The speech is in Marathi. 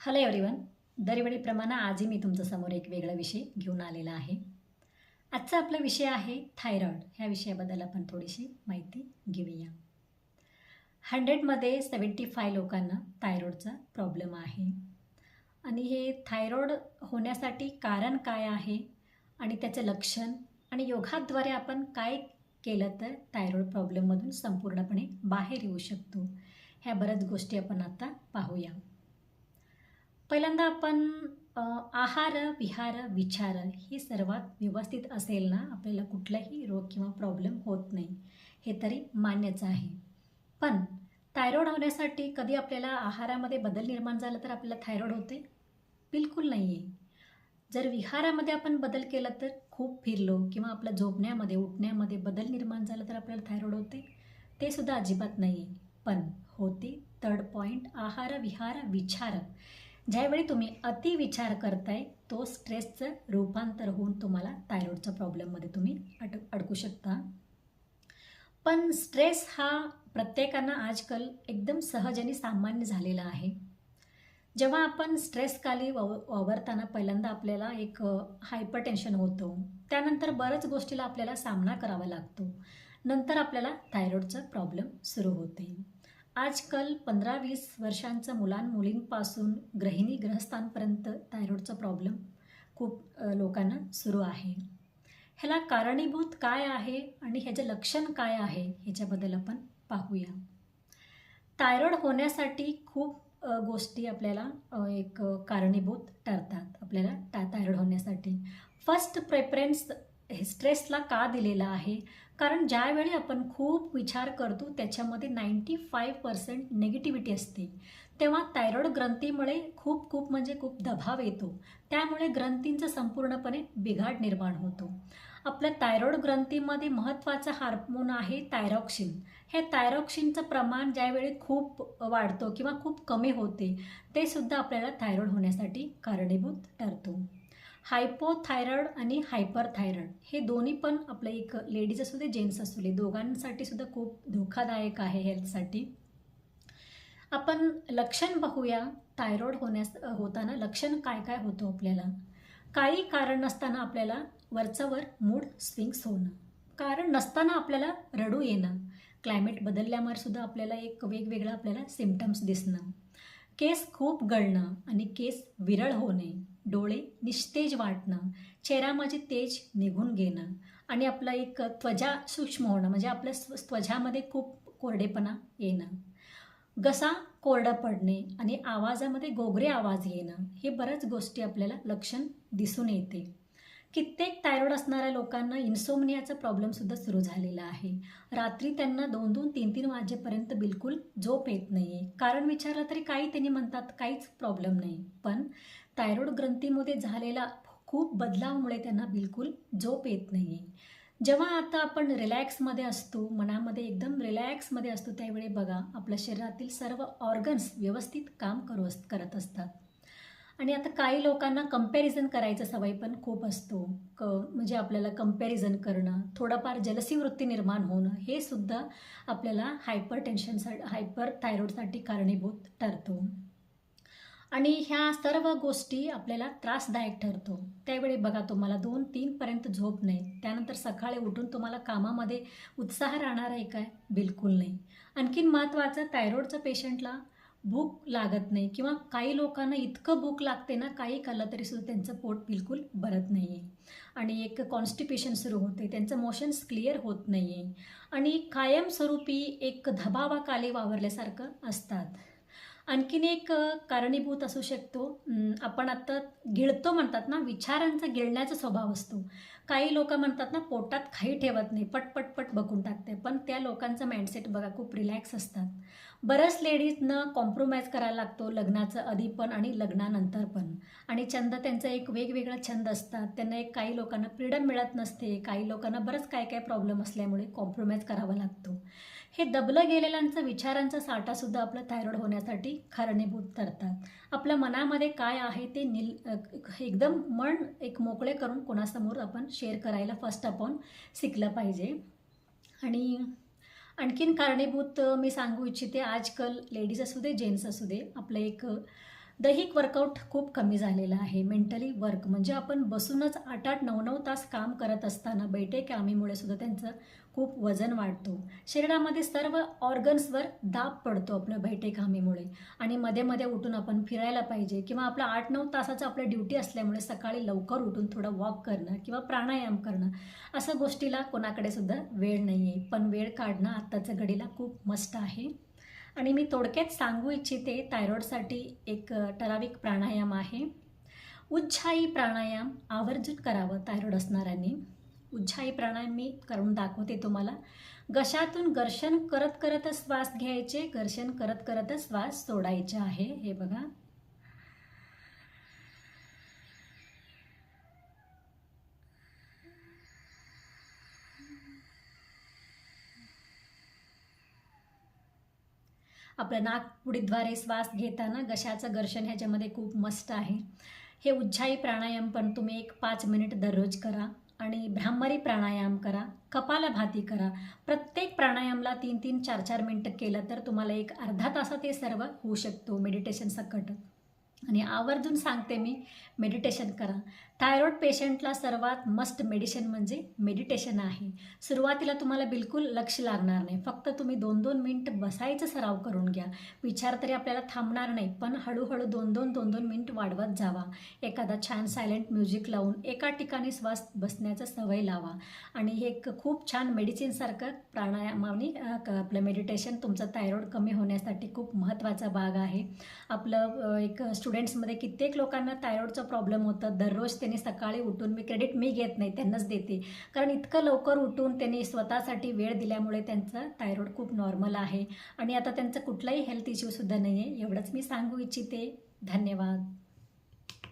Hello everyone. दरवेळीप्रमाणे आजही मी तुमच्यासमोर एक वेगळा विषय घेऊन आलेला आहे. आजचा आपला विषय आहे थायरॉइड. ह्या विषयाबद्दल आपण थोडीशी माहिती घेऊया. 100मध्ये 75 लोकांना थायरॉइडचा प्रॉब्लेम आहे. आणि हे थायरॉइड होण्यासाठी कारण काय आहे आणि त्याचं लक्षण आणि योगाद्वारे आपण काय केलं तर थायरॉइड प्रॉब्लेममधून संपूर्णपणे बाहेर येऊ शकतो, ह्या बऱ्याच गोष्टी आपण आता पाहूया. पहिल्यांदा आपण आहार, विहार, विचार हे सर्वात व्यवस्थित असेल ना, आपल्याला कुठलाही रोग किंवा प्रॉब्लेम होत नाही, हे तरी मान्यच आहे. पण थायरॉइड होण्यासाठी कधी आपल्याला आहारामध्ये बदल निर्माण झाला तर आपल्याला थायरॉइड होते? बिलकुल नाही आहे. जर विहारामध्ये आपण बदल केला तर खूप फिरलो किंवा आपल्या झोपण्यामध्ये उठण्यामध्ये बदल निर्माण झाला तर आपल्याला थायरॉइड होते? ते सुद्धा अजिबात नाही आहे. पण होते थर्ड पॉईंट, आहार, विहार, विचार. ज्यावेळी तुम्ही अति विचार करताय तो स्ट्रेसचं रूपांतर होऊन तुम्हाला थायरॉइडच्या प्रॉब्लेममध्ये तुम्ही अडकू शकता. पण स्ट्रेस हा प्रत्येकांना आजकाल एकदम सहज आणि सामान्य झालेला आहे. जेव्हा आपण स्ट्रेसखाली वावरताना पहिल्यांदा आपल्याला एक हायपर टेन्शन होतं, त्यानंतर बऱ्याच गोष्टीला आपल्याला सामना करावा लागतो, नंतर आपल्याला थायरॉइडचा प्रॉब्लेम सुरू होते. आजकाल 15-20 वर्षांच्या मुलींपासून गृहिणी गृहस्थांपर्यंत थायरॉइडचा प्रॉब्लेम खूप लोकांना सुरू आहे. ह्याला कारणीभूत काय आहे आणि ह्याचे लक्षण काय आहे ह्याच्याबद्दल आपण पाहूया. थायरॉइड होण्यासाठी खूप गोष्टी आपल्याला एक कारणीभूत ठरतात आपल्याला थायरॉइड होण्यासाठी. फर्स्ट प्रेफरन्स स्ट्रेसला का दिलेला आहे? कारण ज्यावेळी आपण खूप विचार करतो त्याच्यामध्ये 95% निगेटिव्हिटी असते, तेव्हा थायरॉइड ग्रंथीमुळे खूप म्हणजे खूप दबाव येतो. त्यामुळे ग्रंथींचा संपूर्णपणे बिघाड निर्माण होतो. आपल्या थायरॉइड ग्रंथीमध्ये महत्त्वाचा हार्मोन आहे थायरॉक्सिन. हे थायरॉक्सिनचं प्रमाण ज्यावेळी खूप वाढतो किंवा खूप कमी होते, ते सुद्धा आपल्याला थायरॉइड होण्यासाठी कारणीभूत ठरतो. हायपोथायरॉइड आणि हायपरथायरॉइड हे दोन्ही पण आपलं एक लेडीज असू दे जेंट्स असू दे दोघांसाठी सुद्धा खूप धोकादायक आहे हेल्थसाठी. आपण लक्षण पाहूया. थायरॉइड होताना लक्षण काय काय होतं आपल्याला. काही कारण नसताना आपल्याला वरचावर मूड स्विंग्स होणं, कारण नसताना आपल्याला रडू येणं, क्लायमेट बदलल्यामुळे सुद्धा आपल्याला एक वेगवेगळं आपल्याला सिम्पटम्स दिसणं, केस खूप गळणं आणि केस विरळ होणे, डोळे निस्तेज वाटणं, चेहऱ्यामध्ये तेज निघून घेणं आणि आपलं एक त्वचा सूक्ष्म होणं, म्हणजे आपल्या त्वचामध्ये खूप कोरडेपणा येणं, घसा कोरडा पडणे आणि आवाजामध्ये गोगरे आवाज येणं, हे बऱ्याच गोष्टी आपल्याला लक्षण दिसून येते. कित्येक थायरॉइड असणाऱ्या लोकांना इन्सोमनियाचा प्रॉब्लेमसुद्धा सुरू झालेला आहे. रात्री त्यांना 2-2, 3-3 वाजेपर्यंत बिलकुल झोप येत नाही आहे. कारण विचारलं तरी काही त्यांनी म्हणतात काहीच प्रॉब्लेम नाही, पण थायरॉइड ग्रंथीमध्ये झालेला खूप बदलावामुळे त्यांना बिलकुल झोप येत नाही आहे. जेव्हा आता आपण रिलॅक्समध्ये असतो, मनामध्ये एकदम रिलॅक्समध्ये असतो, त्यावेळी बघा आपल्या शरीरातील सर्व ऑर्गन्स व्यवस्थित काम करत असतात. आणि आता काही लोकांना कंपॅरिझन करायचा सवय पण खूप असतो. म्हणजे आपल्याला कंपॅरिझन करणं, थोडंफार जलसी वृत्ती निर्माण होणं, हे सुद्धा आपल्याला हायपर थायरॉइडसाठी कारणीभूत ठरतो. आणि ह्या सर्व गोष्टी आपल्याला त्रासदायक ठरतो. त्यावेळी बघा तुम्हाला 2-3 पर्यंत झोप नाही, त्यानंतर सकाळी उठून तुम्हाला कामामध्ये उत्साह राहणार आहे काय? बिलकुल नाही. आणखीन महत्त्वाचं, थायरॉइडच्या पेशंटला भूक लागत नाही किंवा काही लोकांना इतकं भूक लागते ना, काही खाल्लं तरी सुद्धा त्यांचं पोट बिलकुल भरत नाही आहे आणि एक कॉन्स्टिपेशन सुरू होते, त्यांचं मोशन्स क्लिअर होत नाही आहे आणि कायमस्वरूपी एक दबावाखाली वावरल्यासारखं असतात. आणखीन एक कारणीभूत असू शकतो, आपण आता गिळतो म्हणतात ना, विचारांचा गिळण्याचा स्वभाव असतो. काही लोक म्हणतात ना, पोटात काही ठेवत नाही, पटपट बघून टाकते, पण त्या लोकांचा माइंडसेट बघा खूप रिलॅक्स असतात. बऱ्याच लेडीजनं कॉम्प्रोमाइज करायला लागतो लग्नाचं आधी पण आणि लग्नानंतर पण. आणि छंद त्यांचा एक वेगवेगळा छंद असतात, त्यांना एक काही लोकांना फ्रीडम मिळत नसते, काही लोकांना बरंच काय प्रॉब्लेम असल्यामुळे कॉम्प्रोमाइज करावा लागतो. हे दबलं गेलेल्यांचा विचारांचा साठासुद्धा आपलं थायरॉइड होण्यासाठी कारणीभूत ठरतात. आपल्या मनामध्ये काय आहे ते एकदम मन एक मोकळे करून कोणासमोर आपण शेअर करायला फर्स्ट आपण शिकलं पाहिजे. आणि आणखीन कारणीभूत मी सांगू इच्छिते, आजकाल लेडीज असू दे जेंट्स असू दे, आपलं एक दैहिक वर्कआउट खूप कमी झालेलं आहे. मेंटली वर्क म्हणजे आपण बसूनच 8-8, 9-9 तास काम करत असताना बैठे कामीमुळे सुद्धा त्यांचं खूप वजन वाढतो. शरीरामध्ये सर्व ऑर्गन्सवर दाब पडतो आपल्या बैठे कामीमुळे आणि मध्ये-मध्ये उठून आपण फिरायला पाहिजे किंवा आपला 8-9 तासाचं आपलं ड्युटी असल्यामुळे सकाळी लवकर उठून थोडं वॉक करणं किंवा प्राणायाम करणं, अशा गोष्टीला कोणाकडे सुद्धा वेळ नाही आहे. पण वेळ काढणं आत्ताच्या घडीला खूप मस्ट आहे. आणि मी थोडक्यात सांगू इच्छिते थायरॉईडसाठी एक ठराविक प्राणायाम आहे. उज्जाई प्राणायाम आवर्जून करावं थायरॉईड असणाऱ्यांनी. उज्जाई प्राणायाम मी करून दाखवते तुम्हाला. घशातून घर्षण करत करतच श्वास घ्यायचे, घर्षण करत करतच श्वास सोडायचे आहे. हे बघा. आपल्या नाकपुडीद्वारे श्वास घेताना घशाचं घर्षण ह्याच्यामध्ये खूप मस्त आहे. हे उज्जाई प्राणायाम पण तुम्ही एक 5 मिनिट दररोज करा आणि भ्रामरी प्राणायाम करा, कपालभाती करा. प्रत्येक प्राणायामला 3-3, 4-4 मिनिटं केलं तर तुम्हाला एक अर्धा तासात हे सर्व होऊ शकतो मेडिटेशन सकट. आणि आवर्जून सांगते मी, मेडिटेशन करा. थायरॉईड पेशंटला सर्वात मस्ट मेडिसिन म्हणजे मेडिटेशन आहे. सुरुवातीला तुम्हाला बिलकुल लक्ष लागणार नाही. फक्त तुम्ही 2-2 मिनिट बसायचं सराव करून घ्या. विचार तरी आपल्याला थांबणार नाही, पण हळूहळू 2-2 मिनिट वाढवत जावा. एखादा छान सायलेंट म्युझिक लावून एका ठिकाणी श्वास बसण्याचं सवय लावा. आणि हे एक खूप छान मेडिसिनसारखं प्राणायामाने आपलं मेडिटेशन तुमचं थायरॉईड कमी होण्यासाठी खूप महत्त्वाचा भाग आहे. आपलं एक स्टुडंट्समध्ये कित्येक लोकांना थायरॉईडचा प्रॉब्लेम होतं. दररोज त्यांनी सकाळी उठून, मी क्रेडिट मी घेत नाही, त्यांनाच देते, कारण इतकं लवकर उठून त्यांनी स्वतःसाठी वेळ दिल्यामुळे त्यांचं थायरॉईड खूप नॉर्मल आहे आणि आता त्यांचं कुठलाही हेल्थ इश्यूसुद्धा नाही आहे. एवढंच मी सांगू इच्छिते. धन्यवाद.